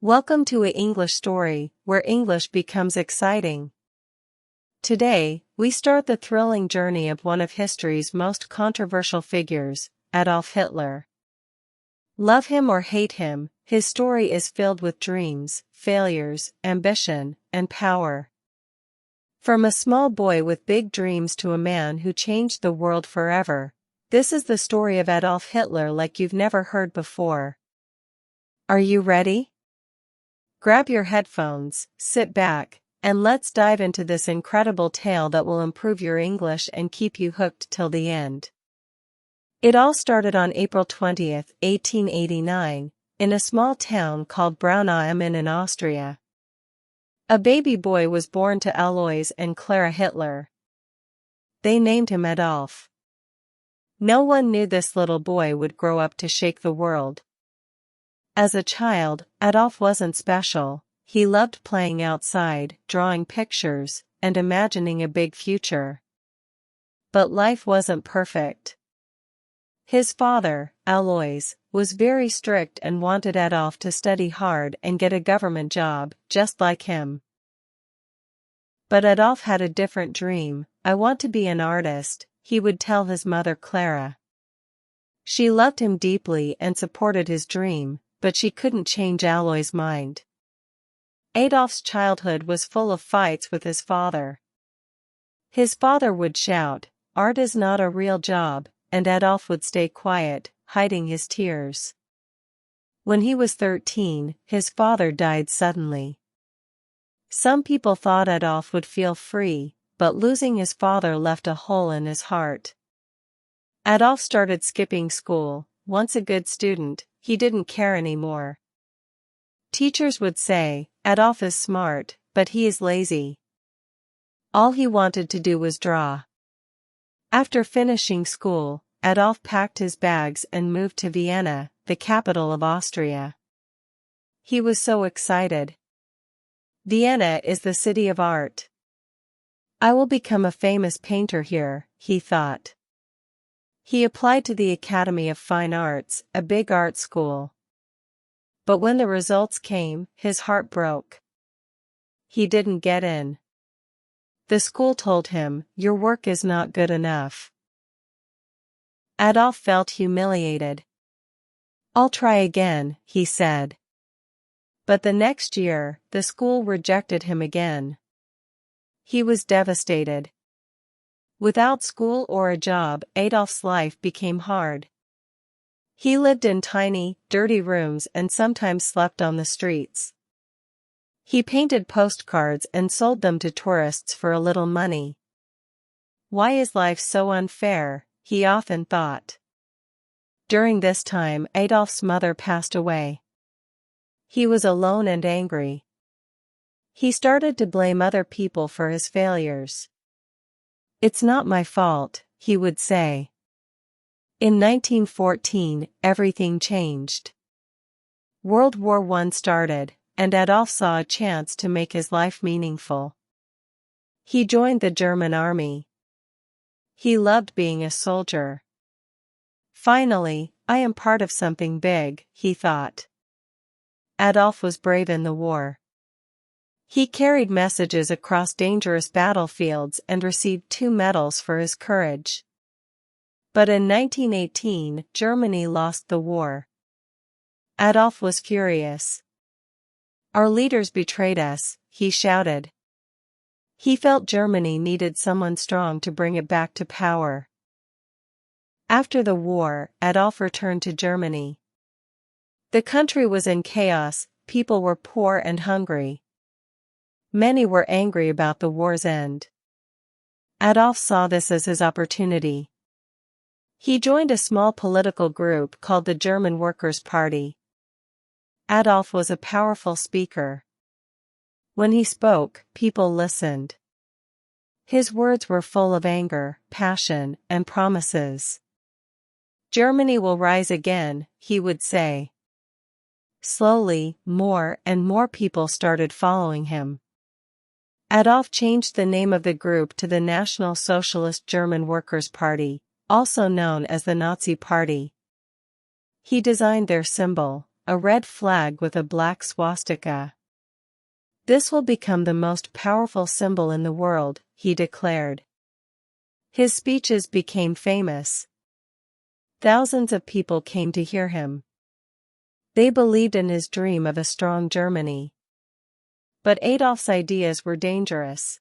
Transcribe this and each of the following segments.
Welcome to a English story, where English becomes exciting. Today, we start the thrilling journey of one of history's most controversial figures, Adolf Hitler. Love him or hate him, his story is filled with dreams, failures, ambition, and power. From a small boy with big dreams to a man who changed the world forever, this is the story of Adolf Hitler like you've never heard before. Are you ready? Grab your headphones, sit back, and let's dive into this incredible tale that will improve your English and keep you hooked till the end. It all started on April 20, 1889, in a small town called Braun am Inn in Austria. A baby boy was born to Alois and Clara Hitler. They named him Adolf. No one knew this little boy would grow up to shake the world. As a child, Adolf wasn't special. He loved playing outside, drawing pictures, and imagining a big future. But life wasn't perfect. His father, Alois, was very strict and wanted Adolf to study hard and get a government job, just like him. But Adolf had a different dream. "I want to be an artist," he would tell his mother Clara. She loved him deeply and supported his dream, but she couldn't change Alois' mind. Adolf's childhood was full of fights with his father. His father would shout, "Art is not a real job," and Adolf would stay quiet, hiding his tears. When he was 13, his father died suddenly. Some people thought Adolf would feel free, but losing his father left a hole in his heart. Adolf started skipping school. Once a good student, he didn't care anymore. Teachers would say, "Adolf is smart, but he is lazy." All he wanted to do was draw. After finishing school, Adolf packed his bags and moved to Vienna, the capital of Austria. He was so excited. Vienna is the city of art. "I will become a famous painter here," he thought. He applied to the Academy of Fine Arts, a big art school. But when the results came, his heart broke. He didn't get in. The school told him, "Your work is not good enough." Adolf felt humiliated. "I'll try again," he said. But the next year, the school rejected him again. He was devastated. Without school or a job, Adolf's life became hard. He lived in tiny, dirty rooms and sometimes slept on the streets. He painted postcards and sold them to tourists for a little money. "Why is life so unfair?" he often thought. During this time, Adolf's mother passed away. He was alone and angry. He started to blame other people for his failures. "It's not my fault," he would say. In 1914, everything changed. World War I started, and Adolf saw a chance to make his life meaningful. He joined the German army. He loved being a soldier. "Finally, I am part of something big," he thought. Adolf was brave in the war. He carried messages across dangerous battlefields and received 2 medals for his courage. But in 1918, Germany lost the war. Adolf was furious. "Our leaders betrayed us," he shouted. He felt Germany needed someone strong to bring it back to power. After the war, Adolf returned to Germany. The country was in chaos, people were poor and hungry. Many were angry about the war's end. Adolf saw this as his opportunity. He joined a small political group called the German Workers' Party. Adolf was a powerful speaker. When he spoke, people listened. His words were full of anger, passion, and promises. "Germany will rise again," he would say. Slowly, more and more people started following him. Adolf changed the name of the group to the National Socialist German Workers' Party, also known as the Nazi Party. He designed their symbol, a red flag with a black swastika. "This will become the most powerful symbol in the world," he declared. His speeches became famous. Thousands of people came to hear him. They believed in his dream of a strong Germany. But Adolf's ideas were dangerous.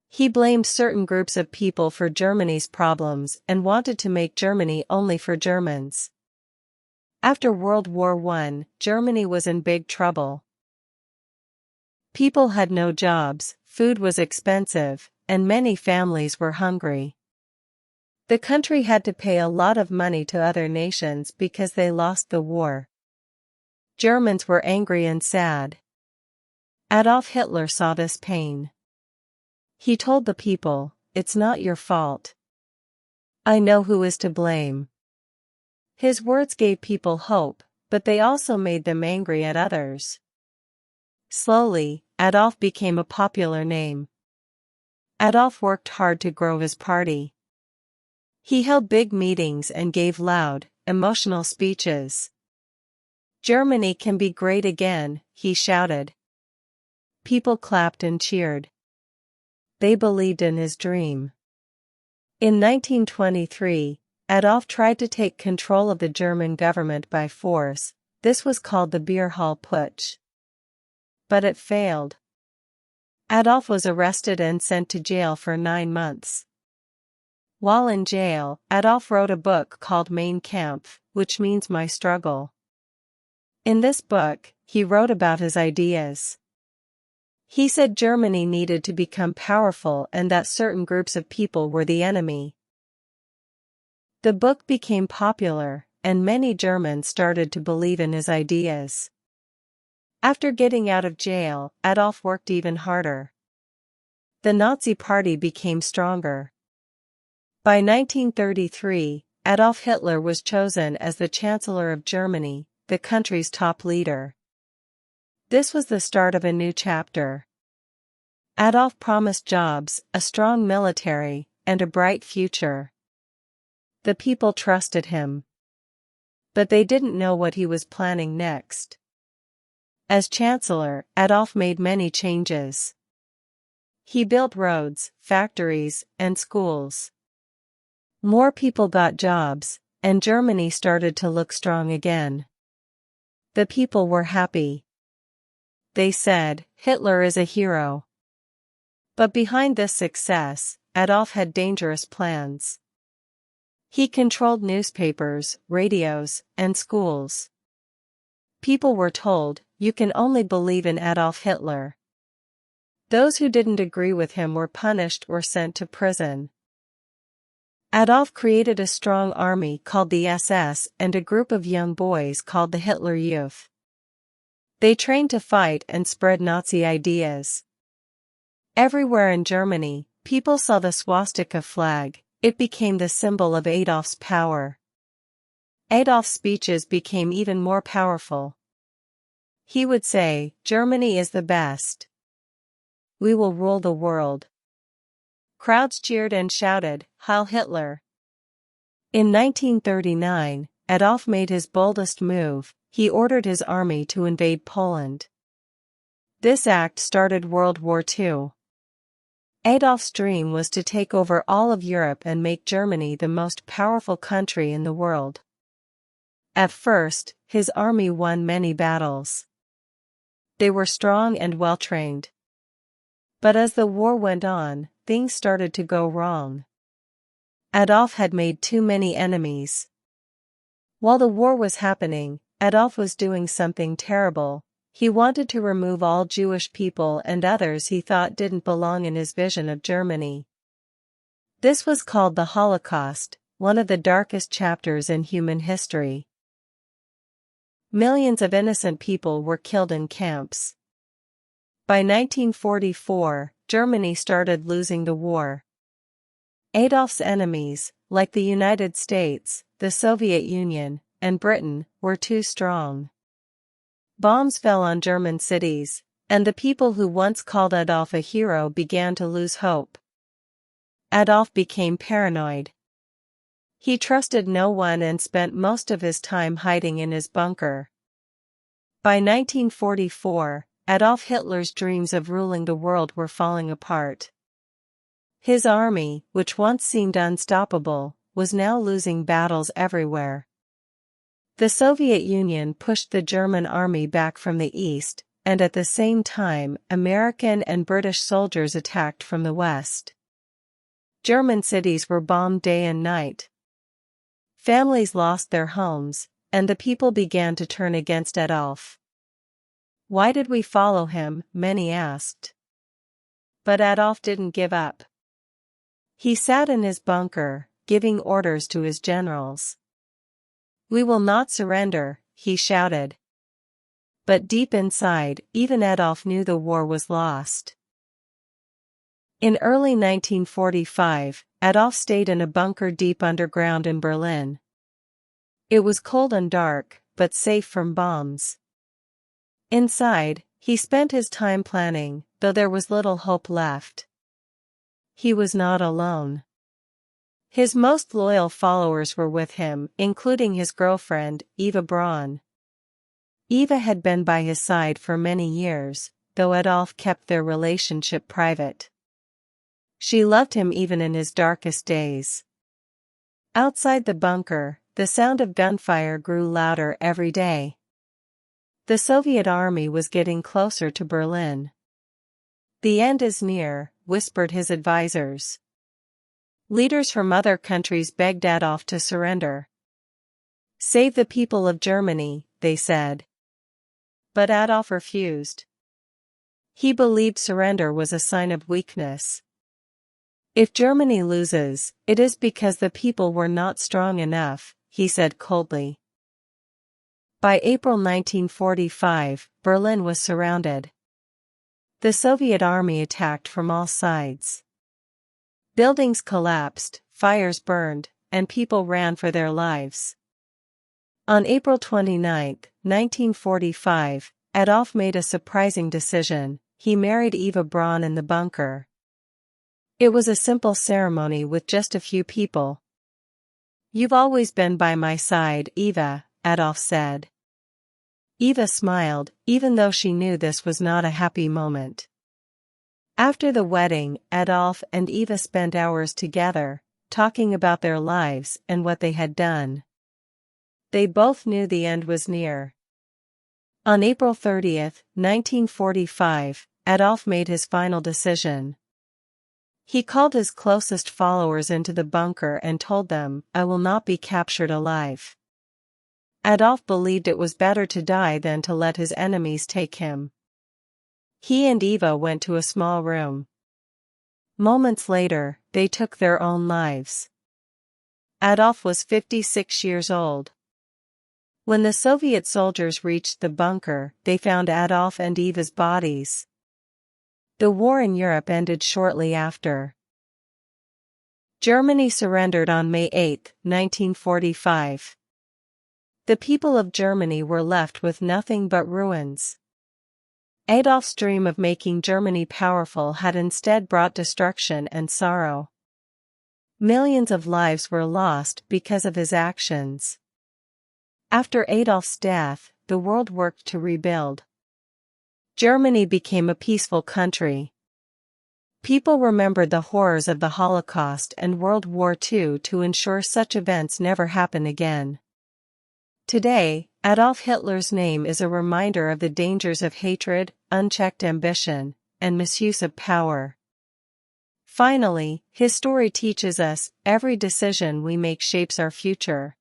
He blamed certain groups of people for Germany's problems and wanted to make Germany only for Germans. After World War I, Germany was in big trouble. People had no jobs, food was expensive, and many families were hungry. The country had to pay a lot of money to other nations because they lost the war. Germans were angry and sad. Adolf Hitler saw this pain. He told the people, "It's not your fault. I know who is to blame." His words gave people hope, but they also made them angry at others. Slowly, Adolf became a popular name. Adolf worked hard to grow his party. He held big meetings and gave loud, emotional speeches. "Germany can be great again," he shouted. People clapped and cheered. They believed in his dream. In 1923, Adolf tried to take control of the German government by force. This was called the Beer Hall Putsch. But it failed. Adolf was arrested and sent to jail for 9 months. While in jail, Adolf wrote a book called Mein Kampf, which means My Struggle. In this book, he wrote about his ideas. He said Germany needed to become powerful and that certain groups of people were the enemy. The book became popular, and many Germans started to believe in his ideas. After getting out of jail, Adolf worked even harder. The Nazi Party became stronger. By 1933, Adolf Hitler was chosen as the Chancellor of Germany, the country's top leader. This was the start of a new chapter. Adolf promised jobs, a strong military, and a bright future. The people trusted him. But they didn't know what he was planning next. As Chancellor, Adolf made many changes. He built roads, factories, and schools. More people got jobs, and Germany started to look strong again. The people were happy. They said, "Hitler is a hero." But behind this success, Adolf had dangerous plans. He controlled newspapers, radios, and schools. People were told, "You can only believe in Adolf Hitler." Those who didn't agree with him were punished or sent to prison. Adolf created a strong army called the SS and a group of young boys called the Hitler Youth. They trained to fight and spread Nazi ideas. Everywhere in Germany, people saw the swastika flag. It became the symbol of Adolf's power. Adolf's speeches became even more powerful. He would say, "Germany is the best. We will rule the world." Crowds cheered and shouted, "Heil Hitler!" In 1939, Adolf made his boldest move. He ordered his army to invade Poland. This act started World War II. Adolf's dream was to take over all of Europe and make Germany the most powerful country in the world. At first, his army won many battles. They were strong and well-trained. But as the war went on, things started to go wrong. Adolf had made too many enemies. While the war was happening, Adolf was doing something terrible. He wanted to remove all Jewish people and others he thought didn't belong in his vision of Germany. This was called the Holocaust, one of the darkest chapters in human history. Millions of innocent people were killed in camps. By 1944, Germany started losing the war. Adolf's enemies, like the United States, the Soviet Union, and Britain, were too strong. Bombs fell on German cities, and the people who once called Adolf a hero began to lose hope. Adolf became paranoid. He trusted no one and spent most of his time hiding in his bunker. By 1944, Adolf Hitler's dreams of ruling the world were falling apart. His army, which once seemed unstoppable, was now losing battles everywhere. The Soviet Union pushed the German army back from the east, and at the same time, American and British soldiers attacked from the west. German cities were bombed day and night. Families lost their homes, and the people began to turn against Adolf. Why did we follow him? Many asked. But Adolf didn't give up. He sat in his bunker, giving orders to his generals. "We will not surrender," he shouted. But deep inside, even Adolf knew the war was lost. In early 1945, Adolf stayed in a bunker deep underground in Berlin. It was cold and dark, but safe from bombs. Inside, he spent his time planning, though there was little hope left. He was not alone. His most loyal followers were with him, including his girlfriend, Eva Braun. Eva had been by his side for many years, though Adolf kept their relationship private. She loved him even in his darkest days. Outside the bunker, the sound of gunfire grew louder every day. The Soviet army was getting closer to Berlin. "The end is near," whispered his advisors. Leaders from other countries begged Adolf to surrender. "Save the people of Germany," they said. But Adolf refused. He believed surrender was a sign of weakness. "If Germany loses, it is because the people were not strong enough," he said coldly. By April 1945, Berlin was surrounded. The Soviet army attacked from all sides. Buildings collapsed, fires burned, and people ran for their lives. On April 29, 1945, Adolf made a surprising decision. He married Eva Braun in the bunker. It was a simple ceremony with just a few people. "You've always been by my side, Eva," Adolf said. Eva smiled, even though she knew this was not a happy moment. After the wedding, Adolf and Eva spent hours together, talking about their lives and what they had done. They both knew the end was near. On April 30, 1945, Adolf made his final decision. He called his closest followers into the bunker and told them, "I will not be captured alive." Adolf believed it was better to die than to let his enemies take him. He and Eva went to a small room. Moments later, they took their own lives. Adolf was 56 years old. When the Soviet soldiers reached the bunker, they found Adolf and Eva's bodies. The war in Europe ended shortly after. Germany surrendered on May 8, 1945. The people of Germany were left with nothing but ruins. Adolf's dream of making Germany powerful had instead brought destruction and sorrow. Millions of lives were lost because of his actions. After Adolf's death, the world worked to rebuild. Germany became a peaceful country. People remembered the horrors of the Holocaust and World War II to ensure such events never happen again. Today, Adolf Hitler's name is a reminder of the dangers of hatred, unchecked ambition, and misuse of power. Finally, his story teaches us, every decision we make shapes our future.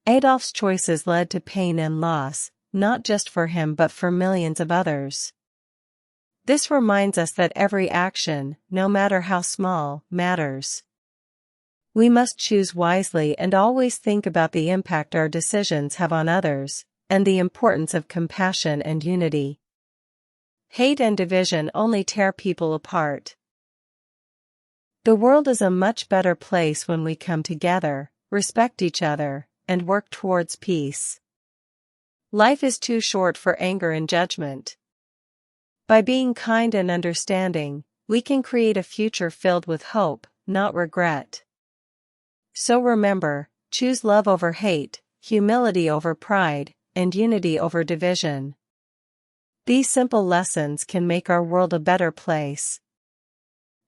Adolf's choices led to pain and loss, not just for him but for millions of others. This reminds us that every action, no matter how small, matters. We must choose wisely and always think about the impact our decisions have on others, and the importance of compassion and unity. Hate and division only tear people apart. The world is a much better place when we come together, respect each other, and work towards peace. Life is too short for anger and judgment. By being kind and understanding, we can create a future filled with hope, not regret. So remember, choose love over hate, humility over pride, and unity over division. These simple lessons can make our world a better place.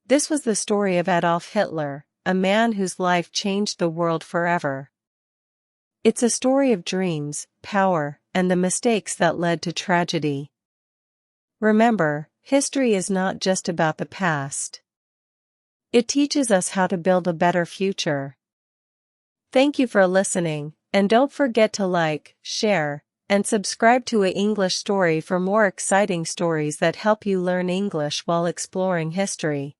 This was the story of Adolf Hitler, a man whose life changed the world forever. It's a story of dreams, power, and the mistakes that led to tragedy. Remember, history is not just about the past. It teaches us how to build a better future. Thank you for listening, and don't forget to like, share, and subscribe to A English Story for more exciting stories that help you learn English while exploring history.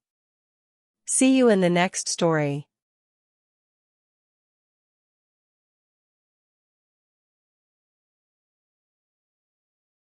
See you in the next story.